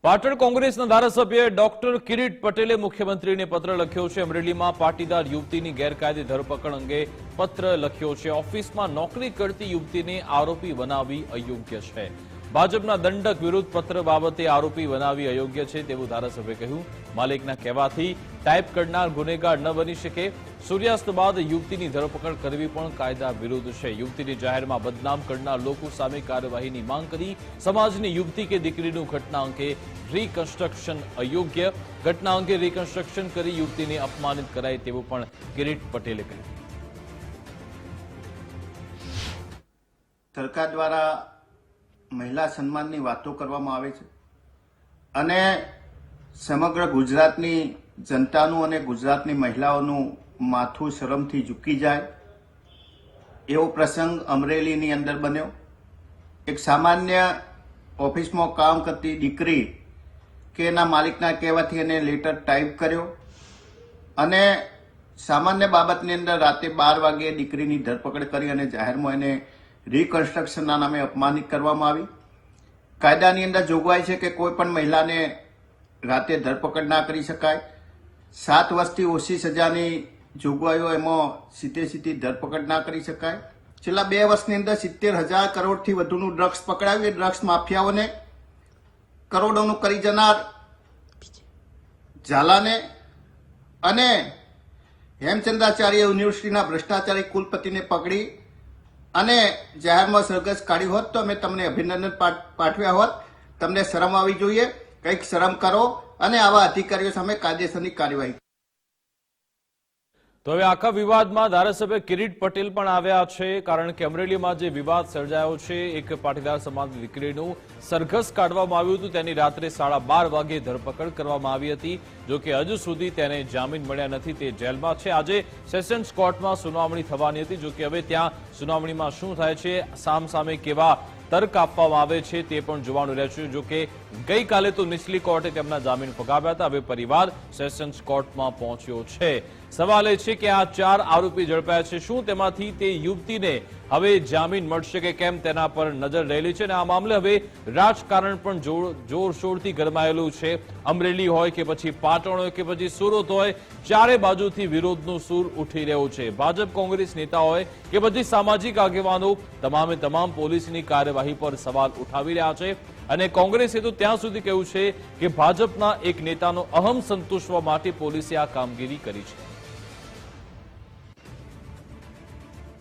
પાટણ કોંગ્રેસના ધારાસભ્ય ડોક્ટર કિરીટ પટેલે મુખ્યમંત્રીને પત્ર લખ્યો છે। અમરેલીમાં પાટીદાર યુવતીની ગેરકાયદે ધરપકડ અંગે પત્ર લખ્યો છે। ઓફિસમાં નોકરી કરતી યુવતીને આરોપી બનાવવી અયોગ્ય છે। ભાજપના દંડક વિરુદ્ધ પત્ર બાબતે આરોપી બનાવવી અયોગ્ય છે તેવું ધારાસભ્યએ કહ્યું। માલિકના કહેવાથી ટાઈપ કરનાર ગુનેગાર ન બની શકે। સૂર્યાસ્ત બાદ યુવતીની ધરપકડ કરવી પણ કાયદા વિરુદ્ધ છે। યુવતીને જાહેરમાં બદનામ કરનાર લોકો સામે કાર્યવાહીની માંગ કરી। સમાજની યુવતી કે દીકરીનું ઘટના અંગે રીકન્સ્ટ્રક્શન અયોગ્ય। ઘટના અંગે રીકન્સ્ટ્રક્શન કરી યુવતીને અપમાનિત કરાય તેવું પણ કિરીટ પટેલે કહ્યું। સરકાર દ્વારા મહિલા સન્માનની વાતો કરવામાં આવે છે અને સમગ્ર ગુજરાતની જનતાનું અને ગુજરાતની મહિલાઓનું માથું શરમથી ઝૂકી જાય એવો પ્રસંગ અમરેલીની અંદર બન્યો। એક સામાન્ય ઓફિસમાં કામ કરતી દીકરી કે એના માલિકના કહેવાથી એને લેટર ટાઈપ કર્યો અને સામાન્ય બાબતની અંદર રાતે 12 વાગ્યે દીકરીની ધરપકડ કરી અને જાહેરમાં એને રીકન્સ્ટ્રક્શનના નામે અપમાનિત કરવામાં આવી। કાયદાની અંદર જોગવાઈ છે કે કોઈ પણ મહિલાને રાતે ધરપકડ ના કરી શકાય। 7 વર્ષથી ઓછી સજાની જોગવાઈઓ એમાં સીધી ધરપકડ ના કરી શકાય। છેલ્લા 2 વર્ષની અંદર 70,000 કરોડથી વધુનું ડ્રગ્સ પકડાયું। એ ડ્રગ્સ માફિયાઓને કરોડોનું કરી જનાર ઝાલાને અને હેમચંદ્રાચાર્ય યુનિવર્સિટીના ભ્રષ્ટાચારી કુલપતિને પકડી અને જાહેરમાં સરઘસ કાઢ્યું હોત તો અમે તમને અભિનંદન પાઠવ્યા હોત। તમને શરમ આવી જોઈએ। કંઈક શરમ કરો અને આવા અધિકારીઓ સામે કાયદેસરની કાર્યવાહી। તો હવે આખા વિવાદમાં ધારાસભ્ય કિરીટ પટેલ પણ આવ્યા છે, કારણ કે અમરેલીમાં જે વિવાદ સર્જાયો છે, એક પાટીદાર સમાજની દીકરીનું સરઘસ કાઢવામાં આવ્યું હતું, તેની રાત્રે 12:30 વાગે ધરપકડ કરવામાં આવી હતી। જો કે હજુ સુધી તેને જામીન મળ્યા નથી, તે જેલમાં છે। આજે સેશન્સ કોર્ટમાં સુનાવણી થવાની હતી। જો કે હવે ત્યાં સુનાવણીમાં શું થાય છે, સામસામે કેવા તર્ક આપવામાં આવે છે તે પણ જોવાનું રહેશે। જો કે ગઈકાલે તો નીચલી કોર્ટે તેમના જામીન ફગાવ્યા હતા, હવે પરિવાર સેશન્સ કોર્ટમાં પહોંચ્યો છે। સવાલ એ છે કે આ 4 આરોપી ઝડપાયા છે, શું તેમાંથી તે યુવતીને હવે જામીન મળશે કે કેમ તેના પર નજર રહેલી છે અને આ મામલે હવે રાજકારણ પણ જોરશોરથી ગરમાયેલું છે। અમરેલી હોય કે પછી પાટણ હોય કે પછી સુરત હોય, ચારે બાજુથી વિરોધનો સૂર ઉઠી રહ્યો છે। ભાજપ કોંગ્રેસ નેતા હોય કે પછી સામાજિક આગેવાનો તમામે તમામ પોલીસની કાર્યવાહી પર સવાલ ઉઠાવી રહ્યા છે અને કોંગ્રેસે તો ત્યાં સુધી કહ્યું છે કે ભાજપના એક નેતાનો અહમ સંતોષવા માટે પોલીસે આ કામગીરી કરી છે।